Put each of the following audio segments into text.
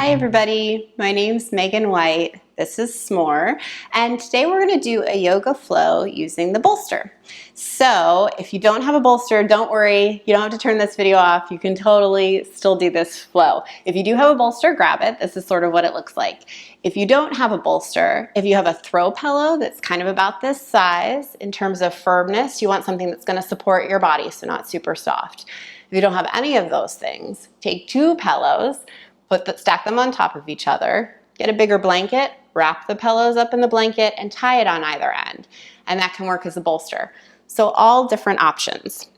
Hi everybody, my name's Megan White. This is S'more, and today we're going to do a yoga flow using the bolster. So if you don't have a bolster, don't worry, you don't have to turn this video off. You can totally still do this flow. If you do have a bolster, grab it. This is sort of what it looks like. If you don't have a bolster, if you have a throw pillow that's kind of about this size in terms of firmness, you want something that's going to support your body, so not super soft. If you don't have any of those things, take two pillows, stack them on top of each other, get a bigger blanket, wrap the pillows up in the blanket, and tie it on either end. And that can work as a bolster. So all different options.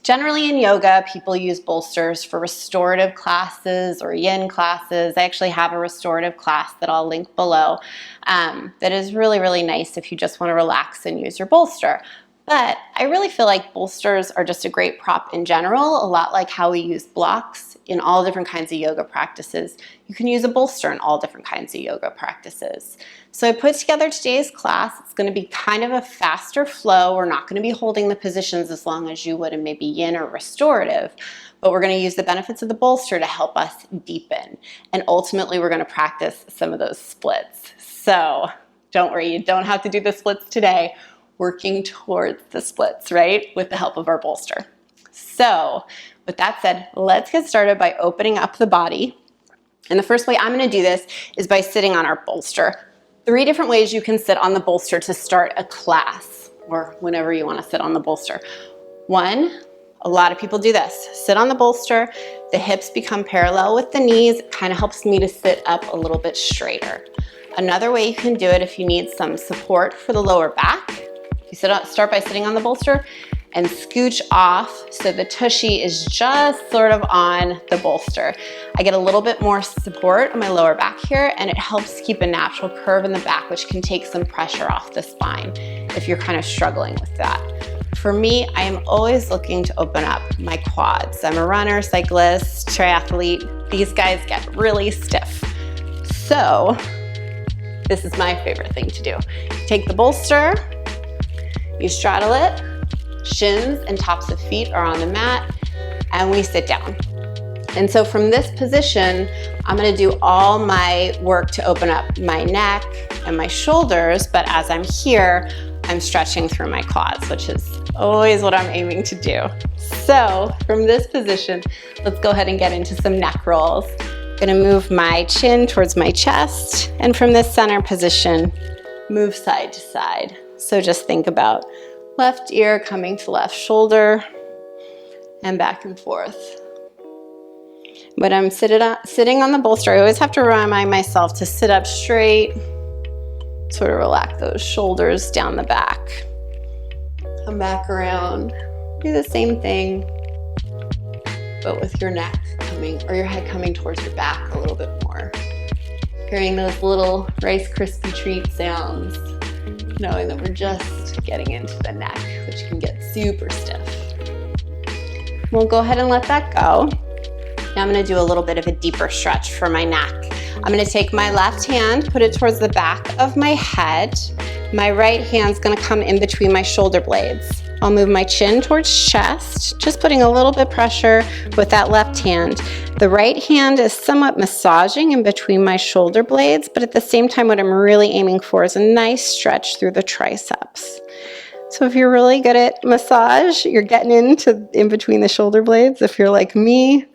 Generally in yoga, people use bolsters for restorative classes or yin classes. I actually have a restorative class that I'll link below that is really, really nice if you just want to relax and use your bolster. But I really feel like bolsters are just a great prop in general, a lot like how we use blocks in all different kinds of yoga practices. You can use a bolster in all different kinds of yoga practices. So I put together today's class. It's going to be kind of a faster flow. We're not going to be holding the positions as long as you would in maybe yin or restorative, but we're going to use the benefits of the bolster to help us deepen. And ultimately, we're going to practice some of those splits. So don't worry, you don't have to do the splits today. Working towards the splits, right? With the help of our bolster. So with that said, let's get started by opening up the body. And the first way I'm going to do this is by sitting on our bolster. 3 different ways you can sit on the bolster to start a class or whenever you want to sit on the bolster. 1, a lot of people do this. Sit on the bolster, the hips become parallel with the knees. It kind of helps me to sit up a little bit straighter. Another way you can do it if you need some support for the lower back, you start by sitting on the bolster and scooch off so the tushy is just sort of on the bolster. I get a little bit more support on my lower back here, and it helps keep a natural curve in the back, which can take some pressure off the spine if you're kind of struggling with that. For me, I am always looking to open up my quads. I'm a runner, cyclist, triathlete. These guys get really stiff. So this is my favorite thing to do. Take the bolster, you straddle it, shins and tops of feet are on the mat, and we sit down. And so from this position, I'm going to do all my work to open up my neck and my shoulders, but as I'm here, I'm stretching through my quads, which is always what I'm aiming to do. So from this position, let's go ahead and get into some neck rolls. I'm going to move my chin towards my chest, and from this center position, move side to side. So just think about left ear coming to left shoulder and back and forth. When I'm sitting on the bolster, I always have to remind myself to sit up straight, sort of relax those shoulders down the back. Come back around, do the same thing, but with your neck coming, or your head coming towards your back a little bit more. Hearing those little Rice Krispie treat sounds, knowing that we're just getting into the neck, which can get super stiff. We'll go ahead and let that go. Now I'm going to do a little bit of a deeper stretch for my neck. I'm going to take my left hand, put it towards the back of my head. My right hand's going to come in between my shoulder blades. I'll move my chin towards chest, just putting a little bit of pressure with that left hand. The right hand is somewhat massaging in between my shoulder blades, but at the same time, what I'm really aiming for is a nice stretch through the triceps. So if you're really good at massage, you're getting in between the shoulder blades. If you're like me,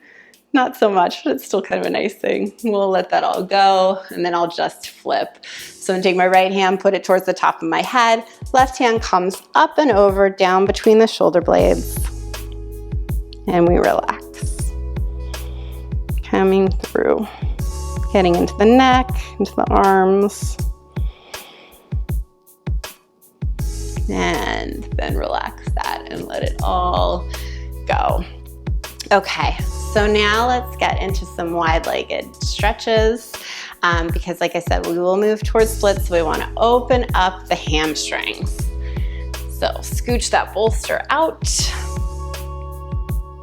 not so much, but it's still kind of a nice thing. We'll let that all go, and then I'll just flip. So I'm going to take my right hand, put it towards the top of my head. Left hand comes up and over, down between the shoulder blades. And we relax. Coming through. Getting into the neck, into the arms. And then relax that and let it all go. Okay, so now let's get into some wide-legged stretches because like I said, we will move towards splits, so we want to open up the hamstrings. So scooch that bolster out,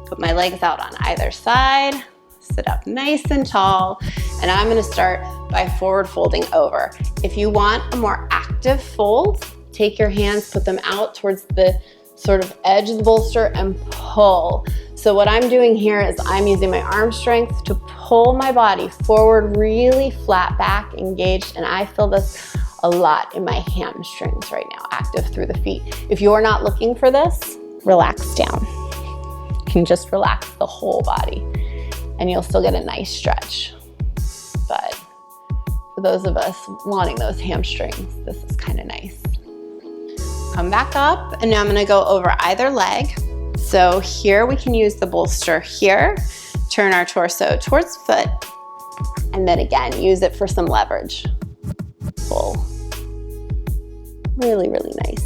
put my legs out on either side, sit up nice and tall, and I'm going to start by forward folding over. If you want a more active fold, take your hands, put them out towards the sort of edge of the bolster and pull. So what I'm doing here is I'm using my arm strength to pull my body forward, really flat back, engaged, and I feel this a lot in my hamstrings right now, active through the feet. If you're not looking for this, relax down. You can just relax the whole body and you'll still get a nice stretch. But for those of us wanting those hamstrings, this is kind of nice. Come back up, and now I'm gonna go over either leg. So here we can use the bolster here, turn our torso towards foot, and then again, use it for some leverage. Pull. Really, really nice.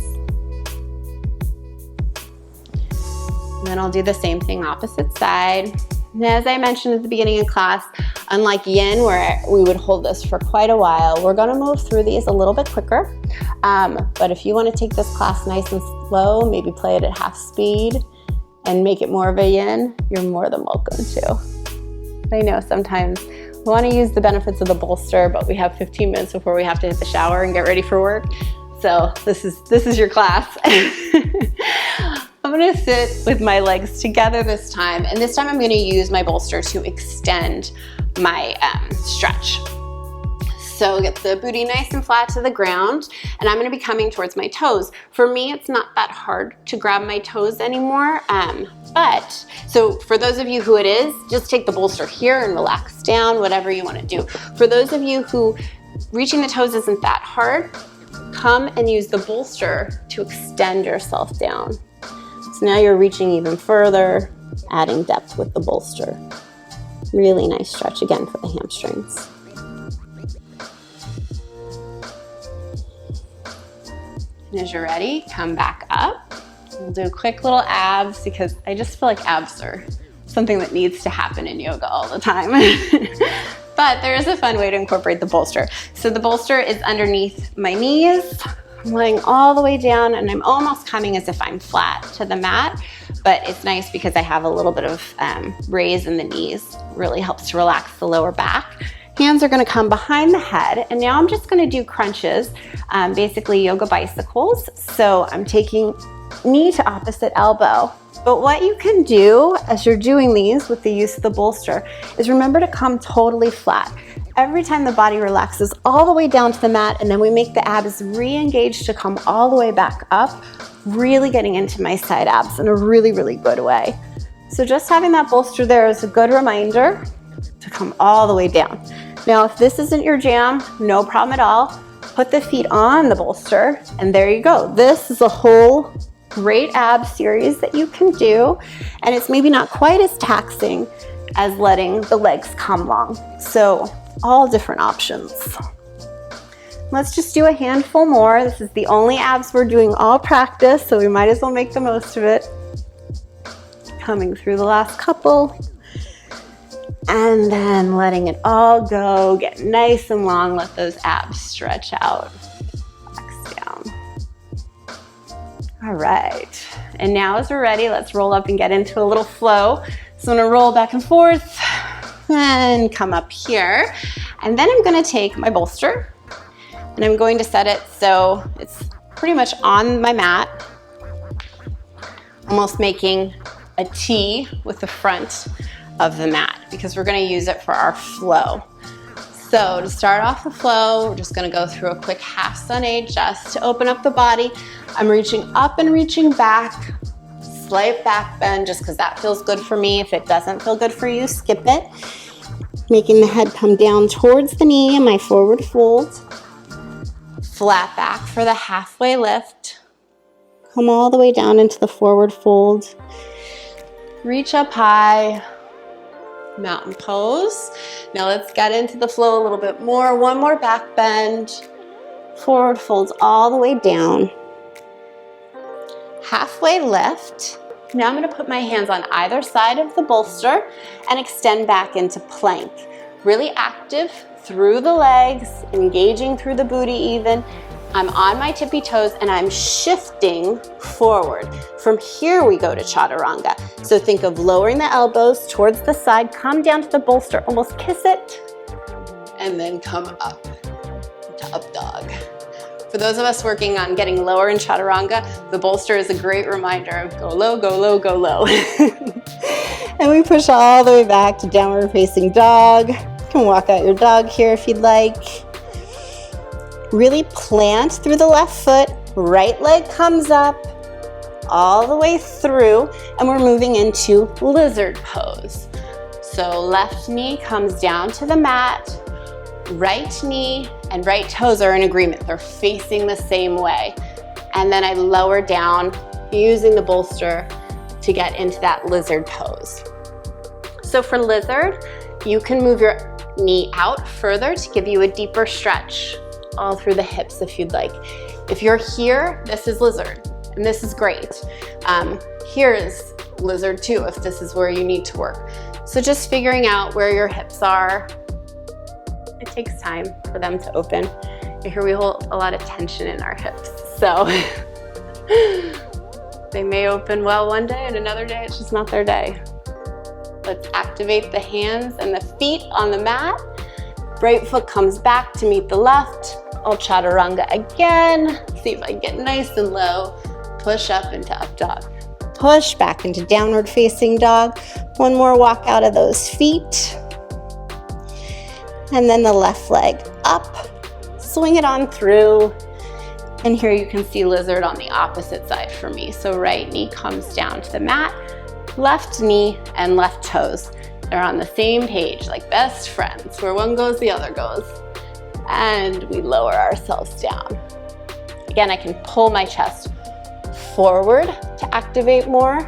And then I'll do the same thing opposite side. And as I mentioned at the beginning of class, unlike yin, where we would hold this for quite a while, we're gonna move through these a little bit quicker. But if you wanna take this class nice and slow, maybe play it at half speed and make it more of a yin, you're more than welcome to. I know sometimes we wanna use the benefits of the bolster, but we have 15 minutes before we have to hit the shower and get ready for work. So this is your class. I'm gonna sit with my legs together this time, and this time I'm gonna use my bolster to extend my stretch. So get the booty nice and flat to the ground, and I'm gonna be coming towards my toes. For me, it's not that hard to grab my toes anymore, but so for those of you who it is, just take the bolster here and relax down, whatever you wanna do. For those of you who reaching the toes isn't that hard, come and use the bolster to extend yourself down. So now you're reaching even further, adding depth with the bolster. Really nice stretch again for the hamstrings. And as you're ready, come back up. We'll do quick little abs because I just feel like abs are something that needs to happen in yoga all the time. But there is a fun way to incorporate the bolster. So the bolster is underneath my knees. I'm laying all the way down and I'm almost coming as if I'm flat to the mat, but it's nice because I have a little bit of raise in the knees. Really helps to relax the lower back. Hands are gonna come behind the head, and now I'm just gonna do crunches, basically yoga bicycles. So I'm taking knee to opposite elbow. But what you can do as you're doing these with the use of the bolster is remember to come totally flat. Every time the body relaxes all the way down to the mat, and then we make the abs re-engage to come all the way back up, really getting into my side abs in a really, really good way. So just having that bolster there is a good reminder to come all the way down. Now, if this isn't your jam, no problem at all. Put the feet on the bolster, and there you go. This is a whole great ab series that you can do, and it's maybe not quite as taxing as letting the legs come long. So all different options. Let's just do a handful more. This is the only abs we're doing all practice, so we might as well make the most of it. Coming through the last couple, and then letting it all go, get nice and long, let those abs stretch out. Relax down. All right, and now as we're ready, let's roll up and get into a little flow. So I'm gonna roll back and forth and come up here. And then I'm gonna take my bolster and I'm going to set it so it's pretty much on my mat, almost making a T with the front of the mat because we're gonna use it for our flow. So to start off the flow, we're just gonna go through a quick half sun A just to open up the body. I'm reaching up and reaching back, slight back bend just because that feels good for me. If it doesn't feel good for you, skip it. Making the head come down towards the knee in my forward fold. Flat back for the halfway lift. Come all the way down into the forward fold. Reach up high. Mountain pose. Now let's get into the flow a little bit more. One more back bend. Forward folds all the way down. Halfway lift. Now I'm going to put my hands on either side of the bolster and extend back into plank. Really active through the legs, engaging through the booty even. I'm on my tippy toes and I'm shifting forward. From here we go to chaturanga. So think of lowering the elbows towards the side, come down to the bolster, almost kiss it, and then come up to up dog. For those of us working on getting lower in chaturanga, the bolster is a great reminder of go low, go low, go low. And we push all the way back to downward facing dog. You can walk out your dog here if you'd like. Really plant through the left foot, right leg comes up, all the way through, and we're moving into lizard pose. So left knee comes down to the mat, right knee and right toes are in agreement. They're facing the same way. And then I lower down using the bolster to get into that lizard pose. So for lizard, you can move your knee out further to give you a deeper stretch all through the hips if you'd like. If you're here, this is lizard, and this is great. Here is lizard too, if this is where you need to work. So just figuring out where your hips are. It takes time for them to open. And here we hold a lot of tension in our hips. So they may open well one day and another day it's just not their day. Let's activate the hands and the feet on the mat. Right foot comes back to meet the left. I'll chaturanga again. See if I can get nice and low. Push up into up dog. Push back into downward facing dog. One more walk out of those feet. And then the left leg up. Swing it on through. And here you can see lizard on the opposite side for me. So right knee comes down to the mat. Left knee and left toes. They're on the same page, like best friends. Where one goes, the other goes. And we lower ourselves down. Again, I can pull my chest forward to activate more.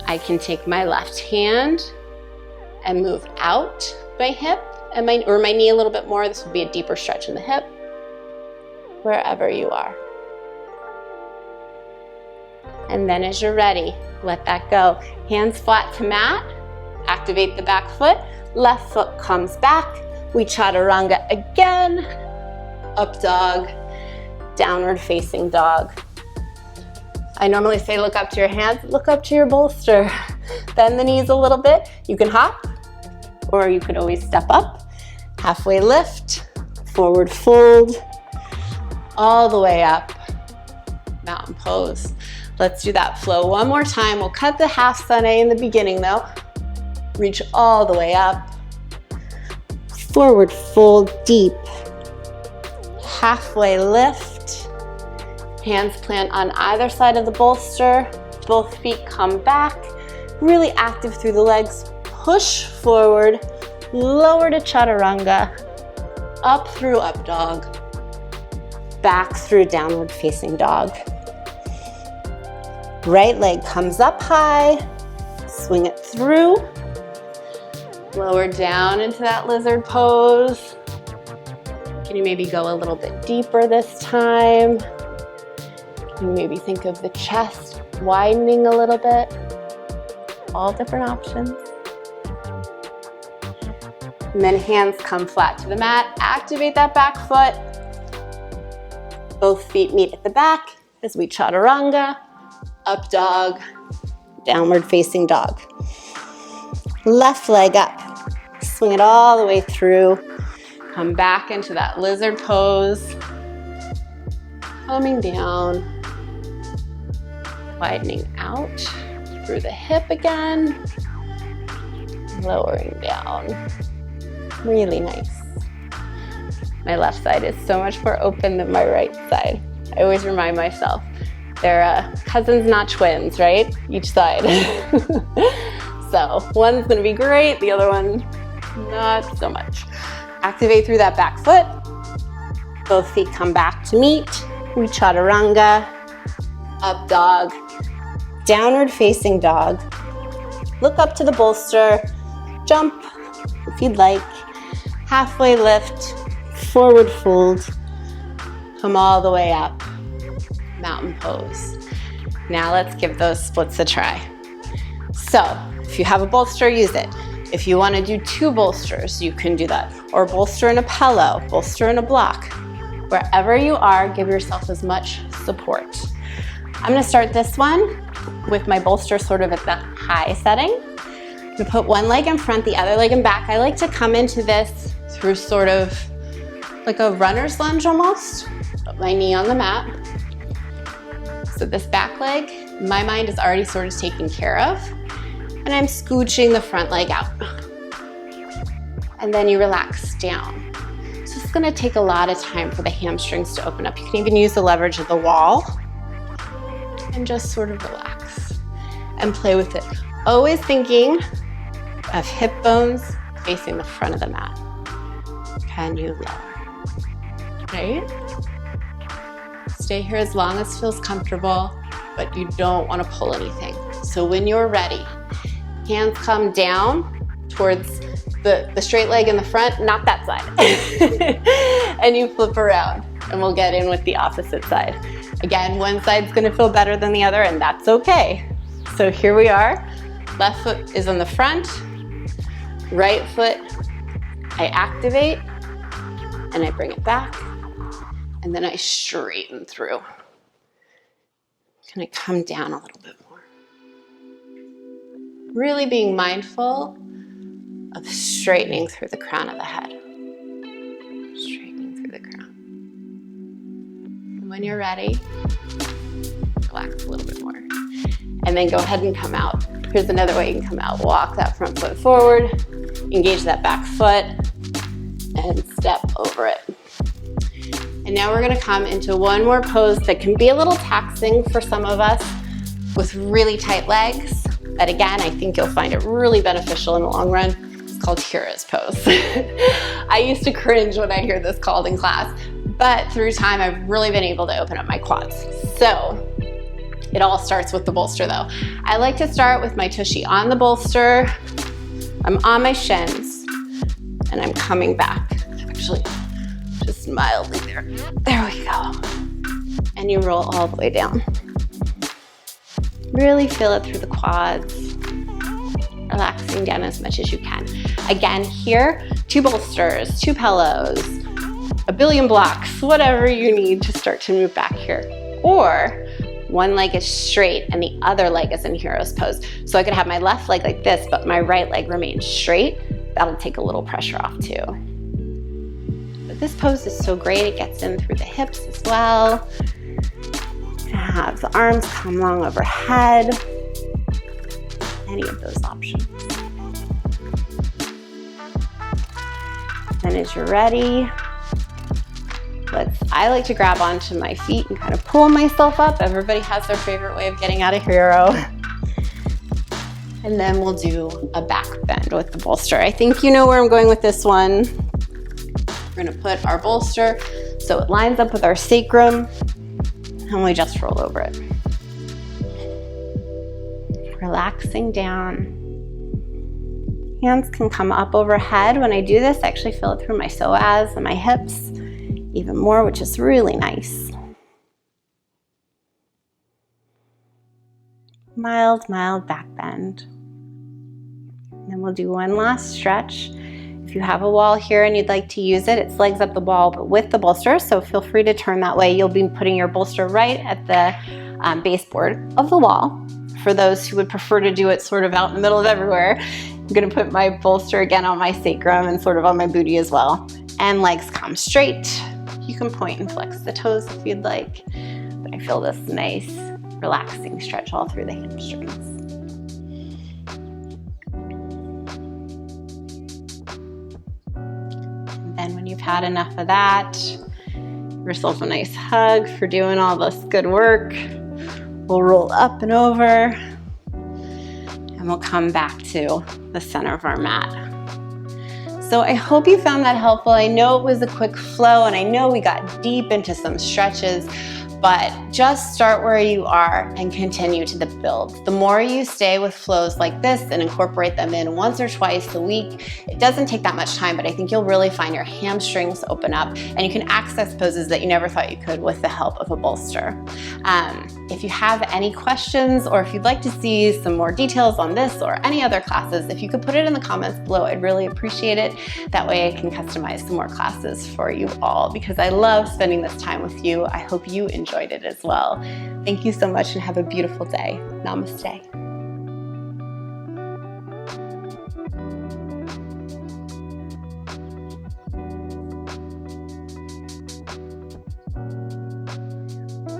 I can take my left hand and move out my hip and my knee a little bit more. This will be a deeper stretch in the hip, wherever you are. And then as you're ready, let that go. Hands flat to mat, activate the back foot, left foot comes back. We chaturanga again, up dog, downward facing dog. I normally say look up to your hands, look up to your bolster. Bend the knees a little bit. You can hop, or you could always step up. Halfway lift, forward fold, all the way up, mountain pose. Let's do that flow one more time. We'll cut the half sun in the beginning though. Reach all the way up. Forward fold deep. Halfway lift. Hands plant on either side of the bolster. Both feet come back. Really active through the legs. Push forward. Lower to chaturanga. Up through up dog. Back through downward facing dog. Right leg comes up high. Swing it through. Lower down into that lizard pose. Can you maybe go a little bit deeper this time? Can you maybe think of the chest widening a little bit? All different options. And then hands come flat to the mat. Activate that back foot. Both feet meet at the back as we chaturanga. Up dog, downward facing dog. Left leg up. Swing it all the way through. Come back into that lizard pose. Coming down. Widening out through the hip again. Lowering down. Really nice. My left side is so much more open than my right side. I always remind myself. They're cousins, not twins, right? Each side. So one's gonna be great, the other one, not so much. Activate through that back foot. Both feet come back to meet. We chaturanga, up dog, downward facing dog. Look up to the bolster, jump if you'd like. Halfway lift, forward fold, come all the way up. Mountain pose. Now let's give those splits a try. So if you have a bolster, use it. If you want to do two bolsters, you can do that. Or bolster in a pillow, bolster in a block. Wherever you are, give yourself as much support. I'm going to start this one with my bolster sort of at the high setting. I'm going to put one leg in front, the other leg in back. I like to come into this through sort of like a runner's lunge almost. Put my knee on the mat. So this back leg, in my mind, is already sort of taken care of. And I'm scooching the front leg out. And then you relax down. So it's gonna take a lot of time for the hamstrings to open up. You can even use the leverage of the wall and just sort of relax and play with it. Always thinking of hip bones facing the front of the mat. Can you lower? Right? Stay here as long as feels comfortable, but you don't want to pull anything. So when you're ready, hands come down towards the straight leg in the front, not that side. And you flip around, and we'll get in with the opposite side. Again, one side's gonna feel better than the other, and that's okay. So here we are. Left foot is on the front, right foot, I activate, and I bring it back, and then I straighten through. Can I come down a little bit more? Really being mindful of straightening through the crown of the head. Straightening through the crown. And when you're ready, relax a little bit more. And then go ahead and come out. Here's another way you can come out. Walk that front foot forward, engage that back foot, and step over it. And now we're gonna come into one more pose that can be a little taxing for some of us with really tight legs. But again, I think you'll find it really beneficial in the long run. It's called Kira's pose. I used to cringe when I hear this called in class, but through time, I've really been able to open up my quads. So it all starts with the bolster though. I like to start with my tushy on the bolster. I'm on my shins and I'm coming back. Actually, just mildly there. There we go. And you roll all the way down. Really feel it through the quads. Relaxing down as much as you can. Again, here, 2 bolsters, 2 pillows, a billion blocks, whatever you need to start to move back here. Or one leg is straight and the other leg is in hero's pose. So I could have my left leg like this, but my right leg remains straight. That'll take a little pressure off too. But this pose is so great. It gets in through the hips as well. Have the arms come long overhead. Any of those options. Then as you're ready, I like to grab onto my feet and kind of pull myself up. Everybody has their favorite way of getting out of hero. And then we'll do a back bend with the bolster. I think you know where I'm going with this one. We're gonna put our bolster so it lines up with our sacrum, and we just roll over it. Relaxing down. Hands can come up overhead. When I do this, I actually feel it through my psoas and my hips even more, which is really nice. Mild, mild back bend. And then we'll do one last stretch. If you have a wall here and you'd like to use it, it's legs up the wall, but with the bolster, so feel free to turn that way. You'll be putting your bolster right at the baseboard of the wall. For those who would prefer to do it sort of out in the middle of everywhere, I'm gonna put my bolster again on my sacrum and sort of on my booty as well. And legs come straight. You can point and flex the toes if you'd like, but I feel this nice, relaxing stretch all through the hamstrings. And then when you've had enough of that, give yourself a nice hug for doing all this good work. We'll roll up and over, and we'll come back to the center of our mat. So I hope you found that helpful. I know it was a quick flow, and I know we got deep into some stretches, but just start where you are and continue to build. The more you stay with flows like this and incorporate them in once or twice a week, it doesn't take that much time, but I think you'll really find your hamstrings open up and you can access poses that you never thought you could with the help of a bolster. If you have any questions or if you'd like to see some more details on this or any other classes, if you could put it in the comments below, I'd really appreciate it. That way I can customize some more classes for you all because I love spending this time with you. I hope you enjoyed it as well. Thank you so much and have a beautiful day. Namaste.